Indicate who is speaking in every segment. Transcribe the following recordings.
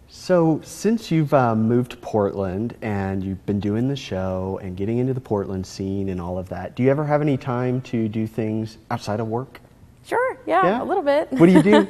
Speaker 1: So since you've moved to Portland and you've been doing the show and getting into the Portland scene and all of that, do you ever have any time to do things outside of work?
Speaker 2: Sure, yeah, a little bit.
Speaker 1: What do you do?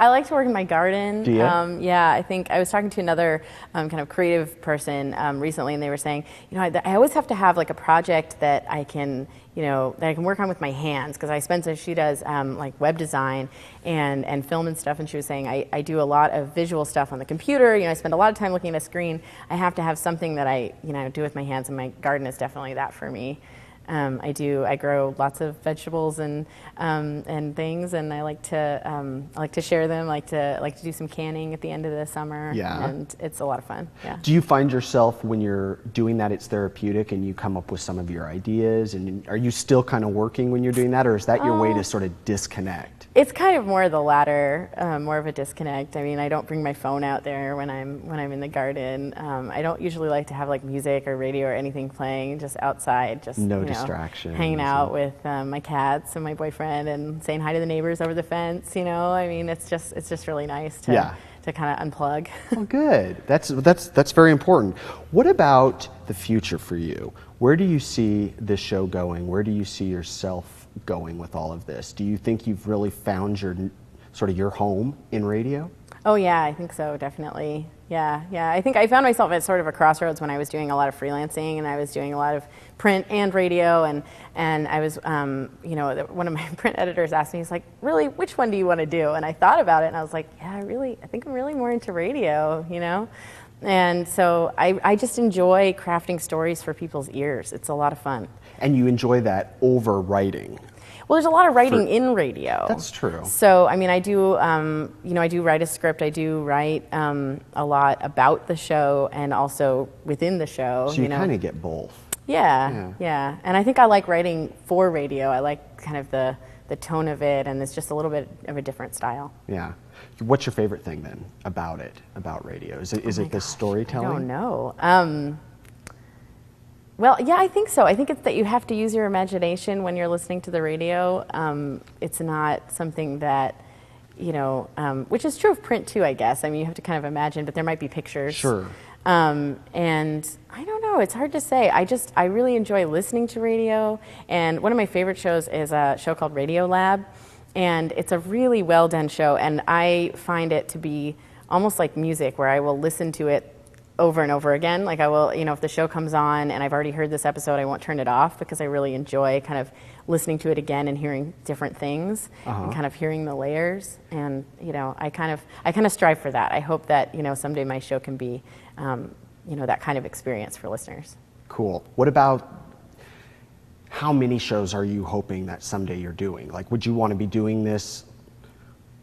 Speaker 2: I like to work in my garden.
Speaker 1: Do you?
Speaker 2: Yeah, I think I was talking to another kind of creative person recently, and they were saying, I always have to have like a project that I can, that I can work on with my hands, because she does like web design and film and stuff, and she was saying I do a lot of visual stuff on the computer. I spend a lot of time looking at a screen. I have to have something that I, do with my hands, and my garden is definitely that for me. I grow lots of vegetables and things, and I like to share them. Like to do some canning at the end of the summer.
Speaker 1: Yeah.
Speaker 2: And it's a lot of fun. Yeah.
Speaker 1: Do you find yourself when you're doing that, it's therapeutic and you come up with some of your ideas, and are you still kind of working when you're doing that, or is that your way to sort of disconnect?
Speaker 2: It's kind of more the latter, more of a disconnect. I mean, I don't bring my phone out there when I'm in the garden. I don't usually like to have like music or radio or anything playing. Just outside, just
Speaker 1: no distractions,
Speaker 2: hanging out with my cats and my boyfriend and saying hi to the neighbors over the fence. I mean, it's just really nice to kind of unplug.
Speaker 1: Well, good. That's very important. What about the future for you? Where do you see this show going? Where do you see yourself going with all of this? Do you think you've really found your home in radio?
Speaker 2: Oh yeah, I think so, definitely. Yeah. I think I found myself at sort of a crossroads when I was doing a lot of freelancing, and I was doing a lot of print and radio, and I was, one of my print editors asked me, he's like, really, which one do you want to do? And I thought about it, and I was like, yeah, I think I'm really more into radio, And so I just enjoy crafting stories for people's ears. It's a lot of fun. And
Speaker 1: you enjoy that over writing?
Speaker 2: Well, there's a lot of writing in radio.
Speaker 1: That's true.
Speaker 2: So, I mean, I do write a script. I do write a lot about the show and also within the show.
Speaker 1: So you kind of get both.
Speaker 2: Yeah. And I think I like writing for radio. I like kind of the tone of it, and it's just a little bit of a different style.
Speaker 1: Yeah. What's your favorite thing then about radio? Is it the storytelling?
Speaker 2: I don't know. Well, yeah, I think so. I think it's that you have to use your imagination when you're listening to the radio. It's not something that, which is true of print too, I guess. I mean, you have to kind of imagine, but there might be pictures.
Speaker 1: Sure.
Speaker 2: And I don't know, it's hard to say. I really enjoy listening to radio. And one of my favorite shows is a show called Radio Lab. And it's a really well done show. And I find it to be almost like music, where I will listen to it over and over again. Like I will, if the show comes on and I've already heard this episode, I won't turn it off, because I really enjoy kind of listening to it again and hearing different things and kind of hearing the layers. And, I kind of strive for that. I hope that, someday my show can be, that kind of experience for listeners.
Speaker 1: Cool. What about, how many shows are you hoping that someday you're doing? Like, would you want to be doing this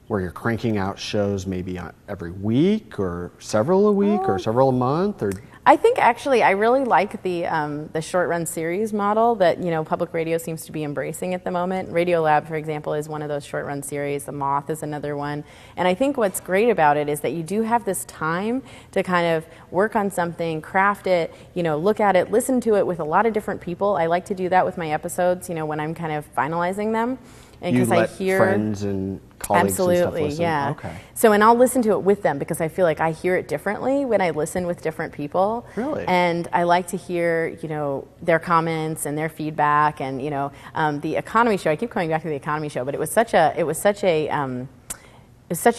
Speaker 1: where you're cranking out shows maybe every week, or several a week, or several a month? Or
Speaker 2: I think actually I really like the short run series model that public radio seems to be embracing at the moment. Radio Lab, for example, is one of those short run series. The Moth is another one. And I think what's great about it is that you do have this time to kind of work on something, craft it, look at it, listen to it with a lot of different people. I like to do that with my episodes, when I'm kind of finalizing them. And
Speaker 1: you let friends and colleagues
Speaker 2: absolutely,
Speaker 1: and stuff listen?
Speaker 2: Yeah.
Speaker 1: Okay.
Speaker 2: So, and I'll listen to it with them, because I feel like I hear it differently when I listen with different people.
Speaker 1: Really?
Speaker 2: And I like to hear, their comments and their feedback, and the economy show. I keep coming back to the economy show, but it was such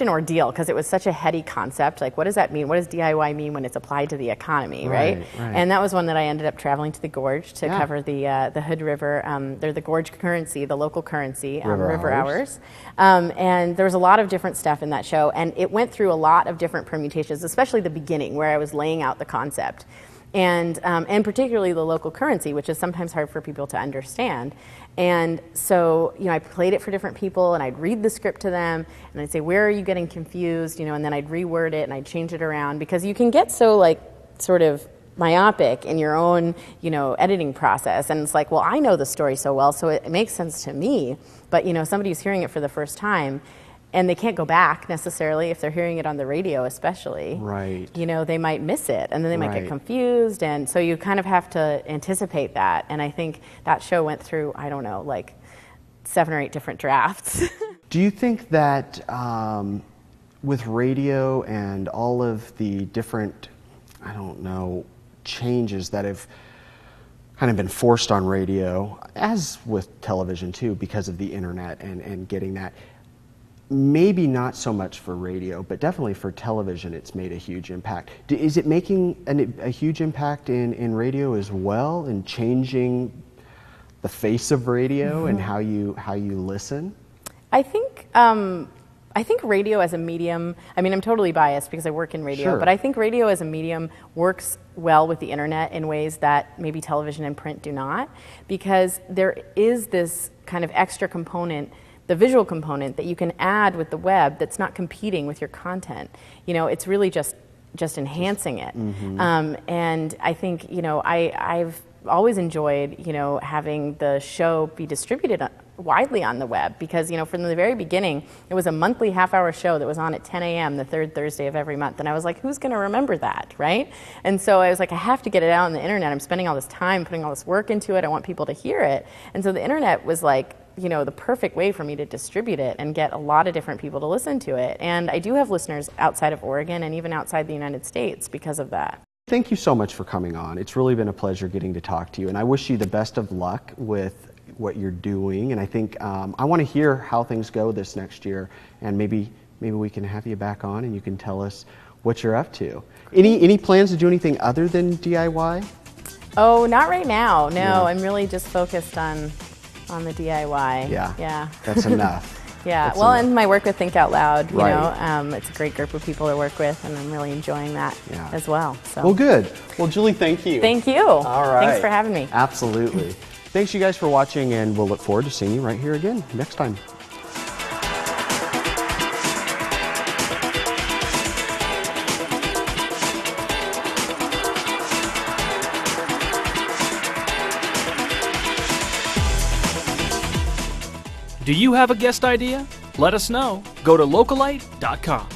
Speaker 2: an ordeal, because it was such a heady concept. Like, what does that mean? What does DIY mean when it's applied to the economy, right? And that was one that I ended up traveling to the Gorge to cover the Hood River. They're the Gorge currency, the local currency, River Hours. And there was a lot of different stuff in that show, and it went through a lot of different permutations, especially the beginning, where I was laying out the concept. And particularly the local currency, which is sometimes hard for people to understand. And so, I played it for different people, and I'd read the script to them, and I'd say, where are you getting confused? And then I'd reword it, and I'd change it around, because you can get so sort of myopic in your own, editing process. And it's like, well, I know the story so well, so it makes sense to me. But, somebody who's hearing it for the first time, and they can't go back necessarily if they're hearing it on the radio, especially.
Speaker 1: Right.
Speaker 2: They might miss it, and then they might get confused. And so you kind of have to anticipate that. And I think that show went through, 7 or 8 different drafts.
Speaker 1: Do you think that with radio and all of the different, I don't know, changes that have kind of been forced on radio, as with television too, because of the internet and getting that. Maybe not so much for radio, but definitely for television, it's made a huge impact. Is it making a huge impact in radio as well, and changing the face of radio and how you listen?
Speaker 2: I think radio as a medium, I mean, I'm totally biased because I work in radio,
Speaker 1: Sure.
Speaker 2: but I think radio as a medium works well with the internet in ways that maybe television and print do not, because there is this kind of extra component, the visual component that you can add with the web that's not competing with your content. You know, it's really just enhancing it. And I think, you know, I've always enjoyed, you know, having the show be distributed widely on the web, because, you know, from the very beginning, it was a monthly half-hour show that was on at 10 a.m. the third Thursday of every month. And I was like, who's going to remember that, right? And so I was like, I have to get it out on the internet. I'm spending all this time putting all this work into it. I want people to hear it. And so the internet was like, you know, the perfect way for me to distribute it and get a lot of different people to listen to it. And I do have listeners outside of Oregon and even outside the United States because of that.
Speaker 1: Thank you so much for coming on. It's really been a pleasure getting to talk to you, and I wish you the best of luck with what you're doing. And I think I want to hear how things go this next year, and maybe we can have you back on and you can tell us what you're up to. Any plans to do anything other than DIY?
Speaker 2: Oh, not right now. No,
Speaker 1: Yeah.
Speaker 2: I'm really just focused on the DIY.
Speaker 1: Yeah. That's enough.
Speaker 2: Yeah,
Speaker 1: That's
Speaker 2: well,
Speaker 1: enough.
Speaker 2: and my work with Think Out Loud, you
Speaker 1: Right.
Speaker 2: know, it's a great group of people to work with, and I'm really enjoying that as well. So.
Speaker 1: Well, good. Well, Julie, thank you.
Speaker 2: Thank you.
Speaker 1: All right.
Speaker 2: Thanks for having me.
Speaker 1: Absolutely. Thanks, you guys, for watching, and we'll look forward to seeing you right here again next time.
Speaker 3: Do you have a guest idea? Let us know. Go to localite.com.